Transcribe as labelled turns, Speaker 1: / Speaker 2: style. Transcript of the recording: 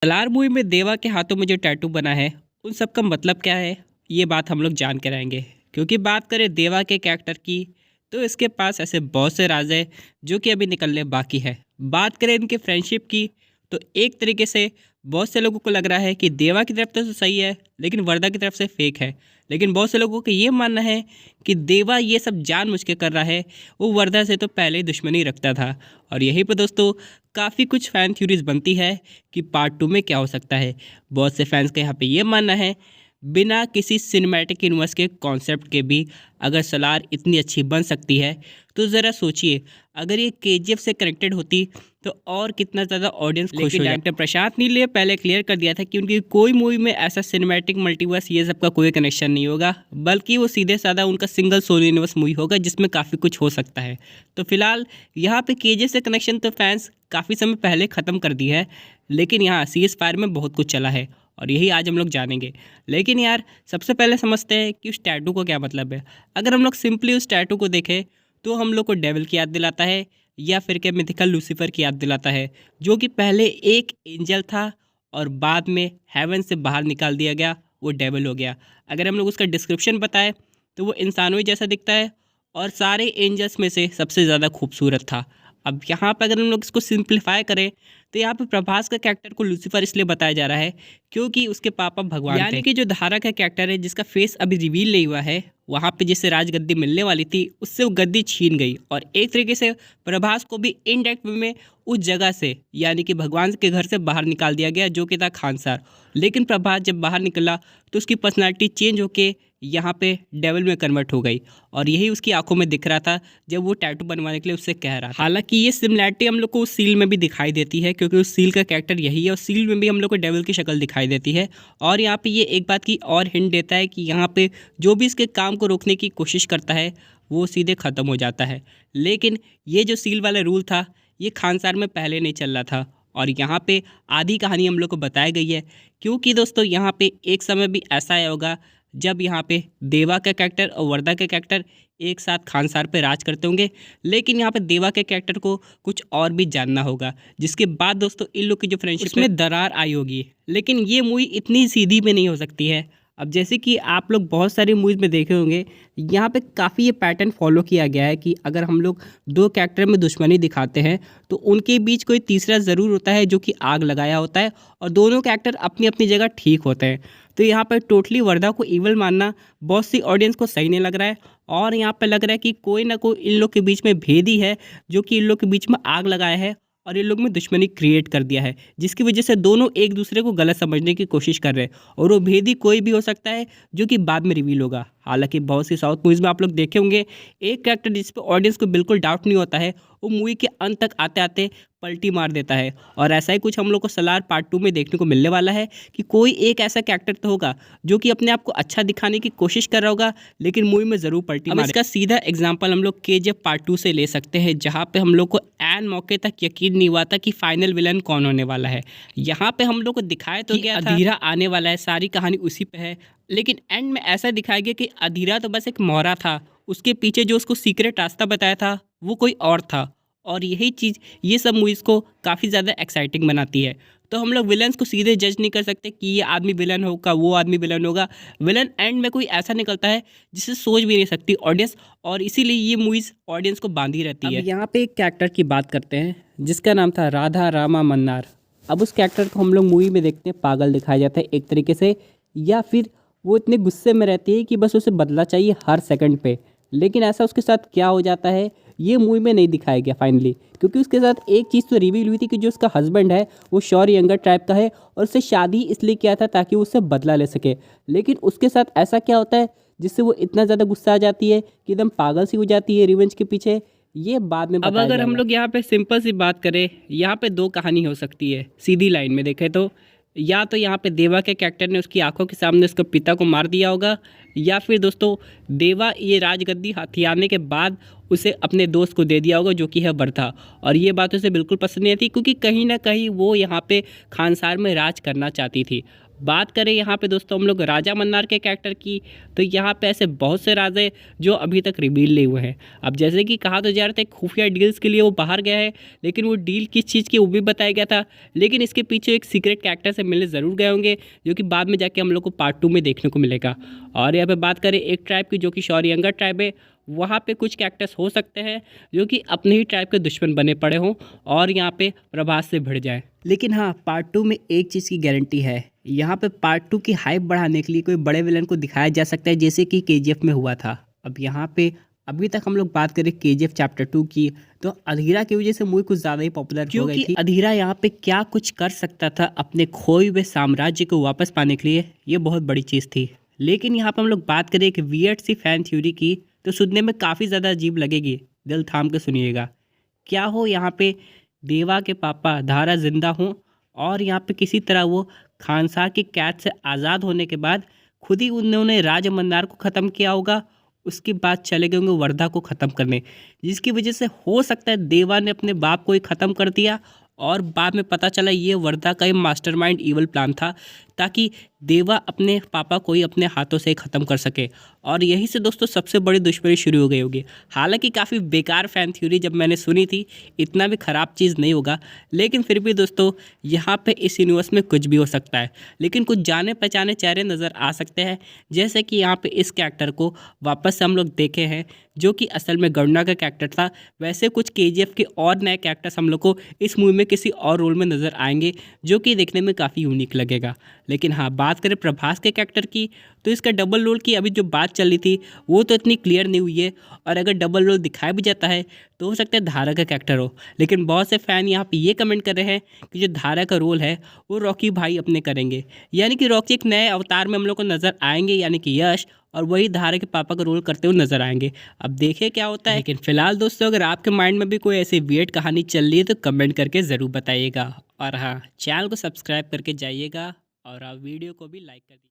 Speaker 1: Salaar movie में देवा के हाथों में जो टैटू बना है उन सब का मतलब क्या है, ये बात हम लोग जान कर आएंगे। क्योंकि बात करें देवा के कैरेक्टर की तो इसके पास ऐसे बहुत से राज है जो कि अभी निकलने बाकी है। बात करें इनके फ्रेंडशिप की तो एक तरीके से बहुत से लोगों को लग रहा है कि देवा की तरफ तो सही है लेकिन वर्दा की तरफ से फेक है। लेकिन बहुत से लोगों को ये मानना है कि देवा ये सब जानबूझ के कर रहा है, वो वर्दा से तो पहले ही दुश्मनी रखता था। और यहीं पर दोस्तों काफ़ी कुछ फ़ैन थ्योरीज बनती है कि पार्ट 2 में क्या हो सकता है। बहुत से फैंस का यहाँ पे ये मानना है बिना किसी सिनेमैटिक यूनिवर्स के कॉन्सेप्ट के भी अगर सलार इतनी अच्छी बन सकती है तो ज़रा सोचिए अगर ये केजीएफ से कनेक्टेड होती तो और कितना ज़्यादा ऑडियंस खुश हो जाए। डायरेक्टर प्रशांत नील ने पहले क्लियर कर दिया था कि उनकी कोई मूवी में ऐसा सिनेमैटिक मल्टीवर्स ये सब का कोई कनेक्शन नहीं होगा, बल्कि वो सीधे साधा उनका सिंगल सोलो यूनिवर्स मूवी होगा जिसमें काफ़ी कुछ हो सकता है। तो फिलहाल यहाँ पे केजीएफ से कनेक्शन तो फैंस काफ़ी समय पहले ख़त्म कर दी है, लेकिन यहाँ CS5 में बहुत कुछ चला है और यही आज हम लोग जानेंगे। लेकिन यार सबसे पहले समझते हैं कि उस टैटू को क्या मतलब है। अगर हम लोग सिंपली उस टैटू को देखें तो हम लोग को डेविल की याद दिलाता है या फिर के मिथिकल लूसीफर की याद दिलाता है, जो कि पहले एक एंजल था और बाद में हेवन से बाहर निकाल दिया गया, वो डेविल हो गया। अगर हम लोग उसका डिस्क्रिप्शन बताएं तो वो इंसानों ही जैसा दिखता है और सारे एंजल्स में से सबसे ज़्यादा खूबसूरत था। अब यहाँ पर अगर हम लोग इसको सिंप्लीफाई करें तो यहाँ पे प्रभास का कैरेक्टर को लूसीफर इसलिए बताया जा रहा है क्योंकि उसके पापा भगवान थे। यानी कि जो धारा का कैरेक्टर है जिसका फेस अभी रिवील नहीं हुआ है, वहाँ पे जिससे राजगद्दी मिलने वाली थी उससे वो गद्दी छीन गई और एक तरीके से प्रभास को भी इनडायरेक्ट वे में उस जगह से यानी कि भगवान के घर से बाहर निकाल दिया गया जो कि था खानसार। लेकिन प्रभास जब बाहर निकला तो उसकी पर्सनालिटी चेंज होके यहाँ पे डेविल में कन्वर्ट हो गई और यही उसकी आंखों में दिख रहा था जब वो टैटू बनवाने के लिए उससे कह रहा था। हालांकि ये सिमिलैरिटी हम लोग को उस सील में भी दिखाई देती है क्योंकि उस सील का कैरेक्टर यही है और सील में भी हम लोग को डेविल की शक्ल दिखाई देती है। और यहाँ पे ये एक बात की और हिंट देता है कि यहाँ पे जो भी इसके काम को रोकने की कोशिश करता है वो सीधे ख़त्म हो जाता है। लेकिन ये जो सील वाला रूल था ये खानसार में पहले नहीं चल रहा था और यहाँ पे आधी कहानी हम लोग को बताई गई है। क्योंकि दोस्तों यहाँ पे एक समय भी ऐसा आया होगा जब यहाँ पे देवा का कैरेक्टर और वर्दा का कैरेक्टर एक साथ खानसार पे राज करते होंगे, लेकिन यहाँ पे देवा के कैरेक्टर को कुछ और भी जानना होगा, जिसके बाद दोस्तों इन लोग की जो फ्रेंडशिप में दरार आई होगी। लेकिन ये मूवी इतनी सीधी में नहीं हो सकती है। अब जैसे कि आप लोग बहुत सारी मूवीज़ में देखे होंगे, यहाँ पे काफ़ी ये पैटर्न फॉलो किया गया है कि अगर हम लोग दो कैरेक्टर में दुश्मनी दिखाते हैं तो उनके बीच कोई तीसरा ज़रूर होता है जो कि आग लगाया होता है और दोनों कैरेक्टर अपनी अपनी जगह ठीक होते हैं। तो यहाँ पर टोटली वर्दा को इवल मानना बहुत सी ऑडियंस को सही नहीं लग रहा है और यहाँ पर लग रहा है कि कोई ना कोई इन लोग के बीच में भेद ही है जो कि इन लोग के बीच में आग लगाया है और ये लोग में दुश्मनी क्रिएट कर दिया है, जिसकी वजह से दोनों एक दूसरे को गलत समझने की कोशिश कर रहे हैं और वो भेदी कोई भी हो सकता है जो कि बाद में रिवील होगा। हालांकि बहुत सी साउथ मूवीज़ में आप लोग देखे होंगे एक कैरेक्टर जिस पे ऑडियंस को बिल्कुल डाउट नहीं होता है वो मूवी के अंत तक आते आते पलटी मार देता है और ऐसा ही कुछ हम लोग को सलार पार्ट 2 में देखने को मिलने वाला है कि कोई एक ऐसा कैरेक्टर तो होगा जो कि अपने आप को अच्छा दिखाने की कोशिश कर रहा होगा लेकिन मूवी में ज़रूर पलटी मार। इसका सीधा एग्जाम्पल हम लोग KGF पार्ट 2 से ले सकते हैं जहाँ पे हम लोग को एन मौके तक यकीन नहीं हुआ था कि फाइनल विलन कौन होने वाला है। यहाँ पे हम लोग को दिखाया तो गया था अधीरा आने वाला है, सारी कहानी उसी पे है, लेकिन एंड में ऐसा दिखाया गया कि अधीरा तो बस एक मोहरा था, उसके पीछे जो उसको सीक्रेट रास्ता बताया था वो कोई और था। और यही चीज़ ये सब मूवीज़ को काफ़ी ज़्यादा एक्साइटिंग बनाती है। तो हम लोग विलन्स को सीधे जज नहीं कर सकते कि ये आदमी विलन होगा वो आदमी विलन होगा। विलन एंड में कोई ऐसा निकलता है जिसे सोच भी नहीं सकती ऑडियंस और इसीलिए ये मूवीज़ ऑडियंस को बांधी रहती है। यहाँ पे एक कैरेक्टर की बात करते हैं जिसका नाम था राधा रामा मन्नार। अब उस कैरेक्टर को हम लोग मूवी में देखते हैं पागल दिखाया जाता है एक तरीके से, या फिर वो इतने गुस्से में रहती है कि बस उसे बदला चाहिए हर सेकंड पे। लेकिन ऐसा उसके साथ क्या हो जाता है ये मूवी में नहीं दिखाया गया फाइनली, क्योंकि उसके साथ एक चीज़ तो रिवील हुई थी कि जो उसका हस्बैंड है वो शौर्य यंगर टाइप का है और उससे शादी इसलिए किया था ताकि वो उससे बदला ले सके। लेकिन उसके साथ ऐसा क्या होता है जिससे वो इतना ज़्यादा गुस्सा आ जाती है कि एकदम पागल सी हो जाती है रिवेंज के पीछे, ये बाद में। अब अगर हम लोग यहाँ पे सिंपल सी बात करें, यहाँ पे दो कहानी हो सकती है सीधी लाइन में देखें तो, या तो यहाँ पे देवा के कैरेक्टर ने उसकी आंखों के सामने उसके पिता को मार दिया होगा, या फिर दोस्तों देवा ये राजगद्दी हथियाने के बाद उसे अपने दोस्त को दे दिया होगा जो कि है वर्धा। और ये बात उसे बिल्कुल पसंद नहीं आती क्योंकि कहीं ना कहीं वो यहाँ पे खानसार में राज करना चाहती थी। बात करें यहाँ पे दोस्तों हम लोग राजा मन्नार के कैरेक्टर की, तो यहाँ पे ऐसे बहुत से राज हैं जो अभी तक रिवील नहीं हुए हैं। अब जैसे कि कहा तो जा रहा था खुफिया डील्स के लिए वो बाहर गया है, लेकिन वो डील किस चीज़ की वो भी बताया गया था। लेकिन इसके पीछे एक सीक्रेट कैरेक्टर से मिलने ज़रूर गए होंगे जो कि बाद में जाके हम लोग को पार्ट 2 में देखने को मिलेगा। और यहाँ पे बात करें एक ट्राइब की जो कि शौर्यंगा ट्राइब है, वहाँ पे कुछ कैरेक्टर्स हो सकते हैं जो कि अपने ही ट्राइब के दुश्मन बने पड़े हों और यहाँ पे प्रभास से भिड़ जाए। लेकिन हाँ, पार्ट 2 में एक चीज़ की गारंटी है, यहाँ पे पार्ट 2 की हाइप बढ़ाने के लिए कोई बड़े विलन को दिखाया जा सकता है जैसे कि केजीएफ में हुआ था। अब यहाँ पे अभी तक हम लोग बात करें केजीएफ चैप्टर 2 की, तो अधीरा की वजह से मूवी कुछ ज़्यादा ही पॉपुलर हो गई थी। अधीरा यहाँ पे क्या कुछ कर सकता था अपने खोए हुए साम्राज्य को वापस पाने के लिए, ये बहुत बड़ी चीज़ थी। लेकिन यहाँ पर हम लोग बात करें एक वियर्ड सी फैन थ्योरी की, तो सुनने में काफ़ी ज़्यादा अजीब लगेगी, दिल थाम के सुनिएगा। क्या हो यहाँ पे देवा के पापा धारा जिंदा हों और यहाँ पे किसी तरह वो खानसार की कैद से आज़ाद होने के बाद खुद ही उन्होंने राज मन्नार को ख़त्म किया होगा, उसके बाद चले गए होंगे वर्धा को ख़त्म करने, जिसकी वजह से हो सकता है देवा ने अपने बाप को ही ख़त्म कर दिया और बाद में पता चला ये वर्धा का ही मास्टरमाइंड इवल प्लान था ताकि देवा अपने पापा को ही अपने हाथों से ख़त्म कर सके। और यहीं से दोस्तों सबसे बड़ी दुश्मनी शुरू हो गई होगी। हालांकि काफ़ी बेकार फैन थ्योरी जब मैंने सुनी थी, इतना भी ख़राब चीज़ नहीं होगा, लेकिन फिर भी दोस्तों यहाँ पे इस यूनिवर्स में कुछ भी हो सकता है। लेकिन कुछ जाने पहचाने चेहरे नज़र आ सकते हैं, जैसे कि यहाँ पे इस कैरेक्टर को वापस से हम लोग देखे हैं जो कि असल में गरुड़ा का कैरेक्टर था। वैसे कुछ केजीएफ के और नए कैरेक्टर्स हम लोग को इस मूवी में किसी और रोल में नज़र आएंगे जो कि देखने में काफ़ी यूनिक लगेगा। लेकिन हाँ, बात करें प्रभास के कैरेक्टर की, तो इसका डबल रोल की अभी जो बात चल रही थी वो तो इतनी क्लियर नहीं हुई है। और अगर डबल रोल दिखाया भी जाता है तो हो सकता है धारा का कैरेक्टर हो। लेकिन बहुत से फ़ैन यहाँ पे ये कमेंट कर रहे हैं कि जो धारा का रोल है वो रॉकी भाई अपने करेंगे, यानी कि रॉकी एक नए अवतार में हम लोग को नज़र आएंगे, यानी कि यश, और वही धारा के पापा का रोल करते हुए नजर आएंगे। अब देखिए क्या होता है। लेकिन फिलहाल दोस्तों अगर आपके माइंड में भी कोई ऐसी वियर्ड कहानी चल रही है तो कमेंट करके ज़रूर बताइएगा। और हाँ, चैनल को सब्सक्राइब करके जाइएगा और आप वीडियो को भी लाइक कर दीजिए।